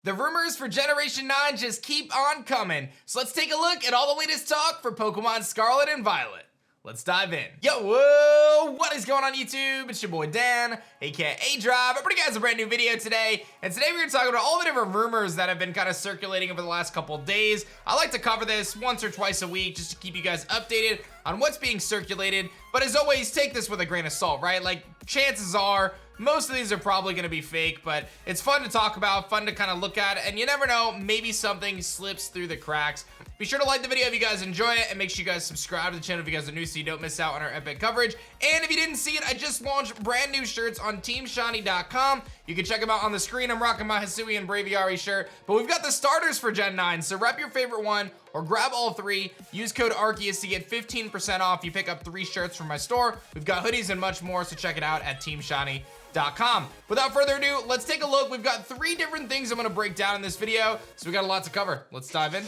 The rumors for Generation 9 just keep on coming, so let's take a look at all the latest talk for Pokemon Scarlet and Violet. Let's dive in. Yo, whoa, what is going on YouTube? It's your boy Dan, aka Drive. I bring you guys a brand new video today, and today we're gonna talk about all the different rumors that have been kind of circulating over the last couple of days. I like to cover this once or twice a week just to keep you guys updated on what's being circulated, but as always, take this with a grain of salt, right? Like, chances are, most of these are probably gonna be fake, but it's fun to talk about, fun to kind of look at, and you never know, maybe something slips through the cracks. Be sure to like the video if you guys enjoy it, and make sure you guys subscribe to the channel if you guys are new so you don't miss out on our epic coverage. And if you didn't see it, I just launched brand new shirts on TeamShiny.com. You can check them out on the screen. I'm rocking my Hisui and Braviary shirt, but we've got the starters for Gen 9, so rep your favorite one, or grab all three. Use code Arceus to get 15% off. You pick up 3 shirts from my store. We've got hoodies and much more, so check it out at TeamShiny.com. Without further ado, let's take a look. We've got 3 different things I'm gonna break down in this video, so we got a lot to cover. Let's dive in.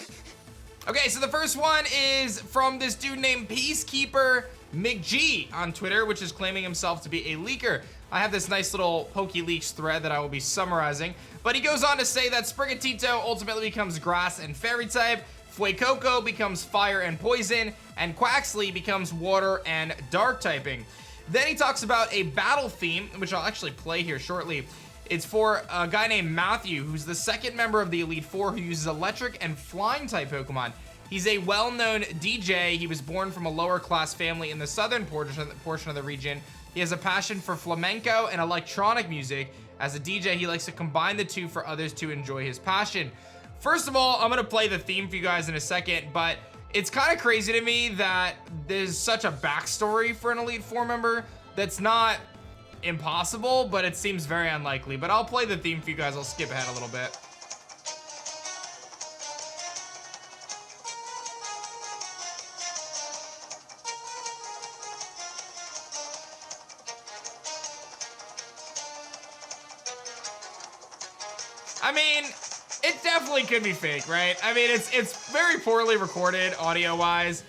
Okay, so the first one is from this dude named Peacekeeper McGee on Twitter, which is claiming himself to be a leaker. I have this nice little PokeLeaks thread that I will be summarizing, but he goes on to say that Sprigatito ultimately becomes grass and fairy type, Fuecoco becomes fire and poison, and Quaxly becomes water and dark typing. Then he talks about a battle theme, which I'll actually play here shortly. It's for a guy named Matthew, who's the second member of the Elite Four who uses electric and flying type Pokemon. He's a well-known DJ. He was born from a lower class family in the southern portion of the region. He has a passion for flamenco and electronic music. As a DJ, he likes to combine the two for others to enjoy his passion. First of all, I'm gonna play the theme for you guys in a second, but it's kind of crazy to me that there's such a backstory for an Elite Four member that's not impossible, but it seems very unlikely. But I'll play the theme for you guys. I'll skip ahead a little bit. I mean, it definitely could be fake, right? I mean, it's very poorly recorded audio-wise.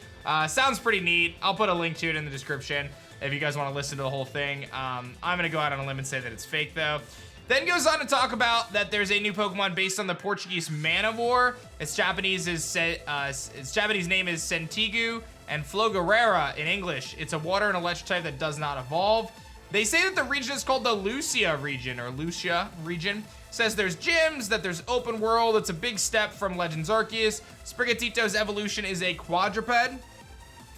Sounds pretty neat. I'll put a link to it in the description if you guys want to listen to the whole thing. I'm gonna go out on a limb and say that it's fake though. Then goes on to talk about that there's a new Pokemon based on the Portuguese Manivore. Its Japanese name is Centigu, and Flogarera in English. It's a water and electric type that does not evolve. They say that the region is called the Lucia region, or Lucia region. Says there's gyms, that there's open world. It's a big step from Legends Arceus. Sprigatito's evolution is a quadruped.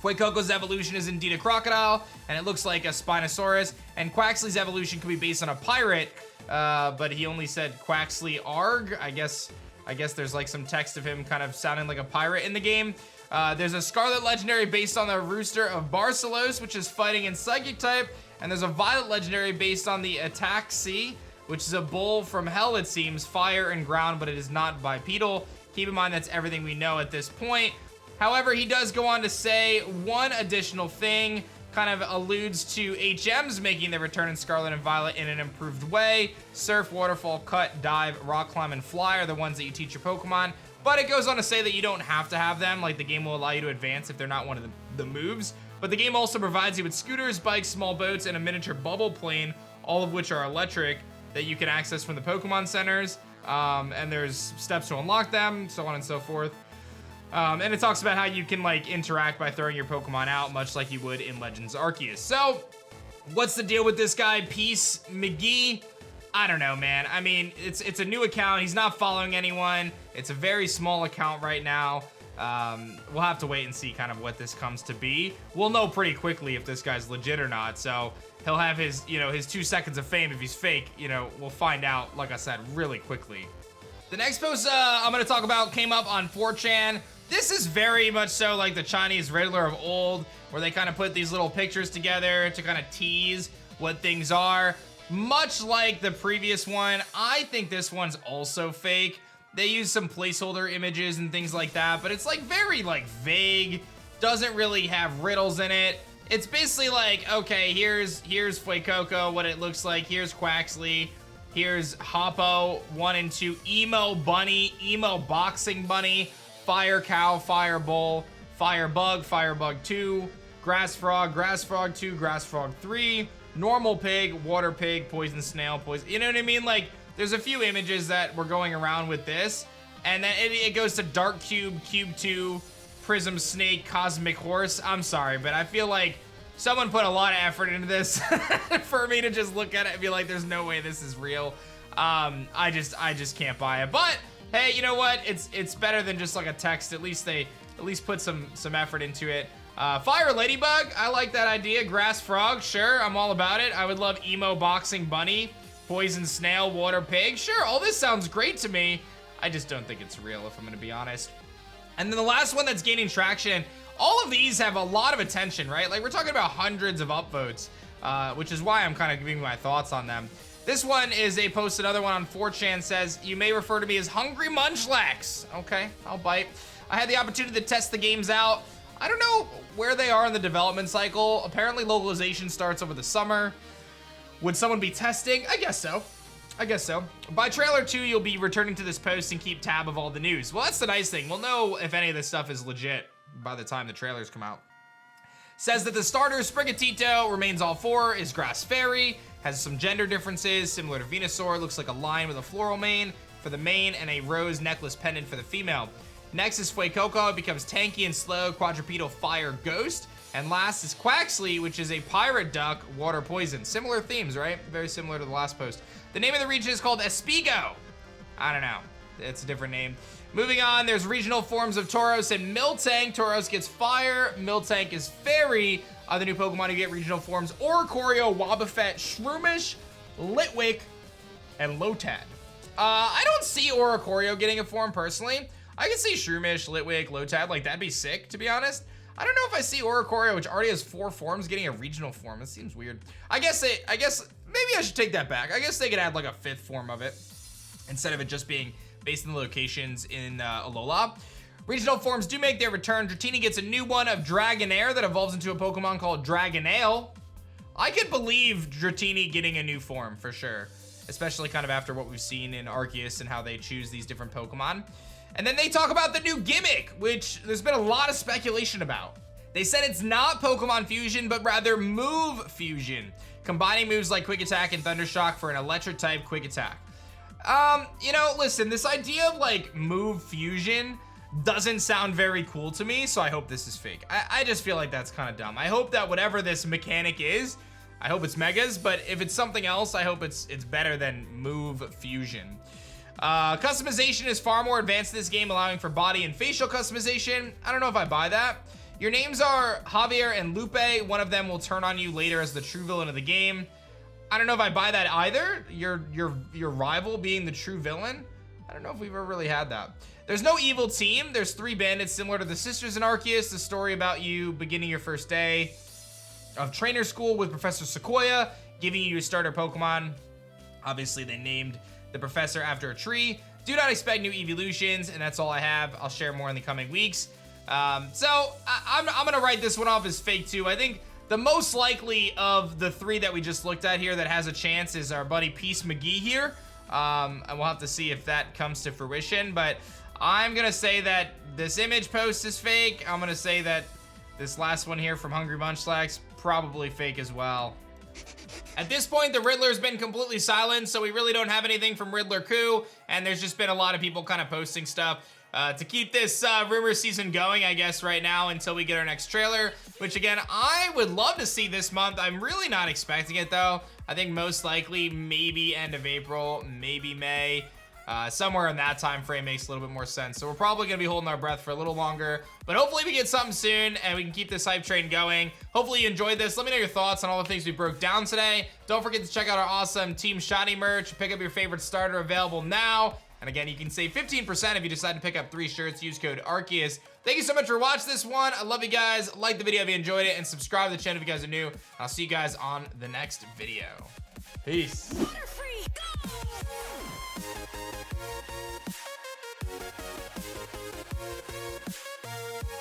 Fuecoco's evolution is indeed a crocodile, and it looks like a Spinosaurus. And Quaxly's evolution could be based on a pirate, but he only said Quaxly Arg. I guess there's like some text of him kind of sounding like a pirate in the game. There's a Scarlet Legendary based on the Rooster of Barcelos, which is fighting and psychic type. And there's a Violet Legendary based on the Ataxi, which is a bull from hell, it seems, fire and ground, but it is not bipedal. Keep in mind that's everything we know at this point. However, he does go on to say one additional thing, kind of alludes to HMs making their return in Scarlet and Violet in an improved way. Surf, Waterfall, Cut, Dive, Rock Climb, and Fly are the ones that you teach your Pokemon. But it goes on to say that you don't have to have them, like the game will allow you to advance if they're not one of the moves. But the game also provides you with scooters, bikes, small boats, and a miniature bubble plane, all of which are electric, that you can access from the Pokemon centers. And there's steps to unlock them, so on and so forth. And it talks about how you can like interact by throwing your Pokemon out, much like you would in Legends Arceus. So, what's the deal with this guy, Peace McGee? I don't know, man. I mean, it's a new account. He's not following anyone. It's a very small account right now. We'll have to wait and see kind of what this comes to be. We'll know pretty quickly if this guy's legit or not. So he'll have his, his 2 seconds of fame. If he's fake, we'll find out, like I said, really quickly. The next post I'm gonna talk about came up on 4chan. This is very much so like the Chinese Riddler of old, where they kind of put these little pictures together to kind of tease what things are. Much like the previous one, I think this one's also fake. They use some placeholder images and things like that, but it's like very like vague, doesn't really have riddles in it. It's basically like, okay, here's Fuecoco, what it looks like, here's Quaxly, here's Hoppo 1 and 2, Emo Bunny, Emo Boxing Bunny, Fire Cow, Fire Bull, Fire Bug, Firebug 2, Grass Frog, Grass Frog 2, Grass Frog 3, Normal Pig, Water Pig, Poison Snail, Poison, you know what I mean? Like, there's a few images that were going around with this, and then it goes to Dark Cube, Cube 2, Prism Snake, Cosmic Horse. I'm sorry, but I feel like someone put a lot of effort into this for me to just look at it and be like, there's no way this is real. I just can't buy it. But hey, you know what? It's better than just like a text. At least they put some effort into it. Fire Ladybug, I like that idea. Grass Frog, sure, I'm all about it. I would love Emo Boxing Bunny, Poison Snail, Water Pig. Sure, all this sounds great to me. I just don't think it's real, if I'm gonna be honest. And then the last one that's gaining traction, all of these have a lot of attention, right? Like, we're talking about hundreds of upvotes, which is why I'm kind of giving my thoughts on them. This one is a post, another one on 4chan says, you may refer to me as Hungry Munchlax. Okay, I'll bite. I had the opportunity to test the games out. I don't know where they are in the development cycle. Apparently localization starts over the summer. Would someone be testing? I guess so. I guess so. By trailer 2, you'll be returning to this post and keep tab of all the news. Well, that's the nice thing. We'll know if any of this stuff is legit by the time the trailers come out. Says that the starter, Sprigatito, remains all 4, is Grass Fairy, has some gender differences, similar to Venusaur, looks like a lion with a floral mane for the male and a rose necklace pendant for the female. Next is Fuecoco, it becomes tanky and slow, quadrupedal fire ghost. And last is Quaxley, which is a pirate duck, water poison. Similar themes, right? Very similar to the last post. The name of the region is called Espigo. I don't know, it's a different name. Moving on, there's regional forms of Tauros and Miltank. Tauros gets fire, Miltank is fairy. Other new Pokemon who get regional forms, Oricorio, Wobbuffet, Shroomish, Litwick, and Lotad. I don't see Oricorio getting a form personally. I can see Shroomish, Litwick, Lotad, like that'd be sick, to be honest. I don't know if I see Oricorio, which already has 4 forms, getting a regional form. It seems weird. I guess maybe I should take that back. I guess they could add like a 5th form of it instead of it just being based on the locations in Alola. Regional forms do make their return. Dratini gets a new one of Dragonair that evolves into a Pokemon called Dragonail. I could believe Dratini getting a new form for sure, especially kind of after what we've seen in Arceus and how they choose these different Pokemon. And then they talk about the new gimmick, which there's been a lot of speculation about. They said it's not Pokemon Fusion, but rather Move Fusion, combining moves like Quick Attack and Thunder Shock for an Electric type Quick Attack. You know, listen, this idea of like Move Fusion doesn't sound very cool to me, so I hope this is fake. I just feel like that's kind of dumb. I hope that whatever this mechanic is, I hope it's Megas, but if it's something else, I hope it's better than Move Fusion. Customization is far more advanced in this game, allowing for body and facial customization. I don't know if I buy that. Your names are Javier and Lupe. One of them will turn on you later as the true villain of the game. I don't know if I buy that either. Your rival being the true villain. I don't know if we've ever really had that. There's no evil team. There's 3 bandits similar to the Sisters in Arceus. The story about you beginning your first day of trainer school with Professor Sequoia, giving you a starter Pokemon. Obviously, they named the professor after a tree. Do not expect new evolutions, and that's all I have. I'll share more in the coming weeks. So I'm gonna write this one off as fake too. I think the most likely of the 3 that we just looked at here that has a chance is our buddy Peacekeeper McGee here. And we'll have to see if that comes to fruition, but I'm gonna say that this image post is fake. I'm gonna say that this last one here from Hungry Munchlax, probably fake as well. At this point, the Riddler's been completely silent, so we really don't have anything from Riddler Coup, and there's just been a lot of people kind of posting stuff to keep this rumor season going, I guess, right now until we get our next trailer, which again, I would love to see this month. I'm really not expecting it though. I think most likely maybe end of April, maybe May. Somewhere in that time frame makes a little bit more sense. So we're probably gonna be holding our breath for a little longer, but hopefully we get something soon and we can keep this hype train going. Hopefully you enjoyed this. Let me know your thoughts on all the things we broke down today. Don't forget to check out our awesome Team Shiny merch. Pick up your favorite starter, available now. And again, you can save 15% if you decide to pick up 3 shirts. Use code Arceus. Thank you so much for watching this one. I love you guys. Like the video if you enjoyed it, and subscribe to the channel if you guys are new. I'll see you guys on the next video. Peace.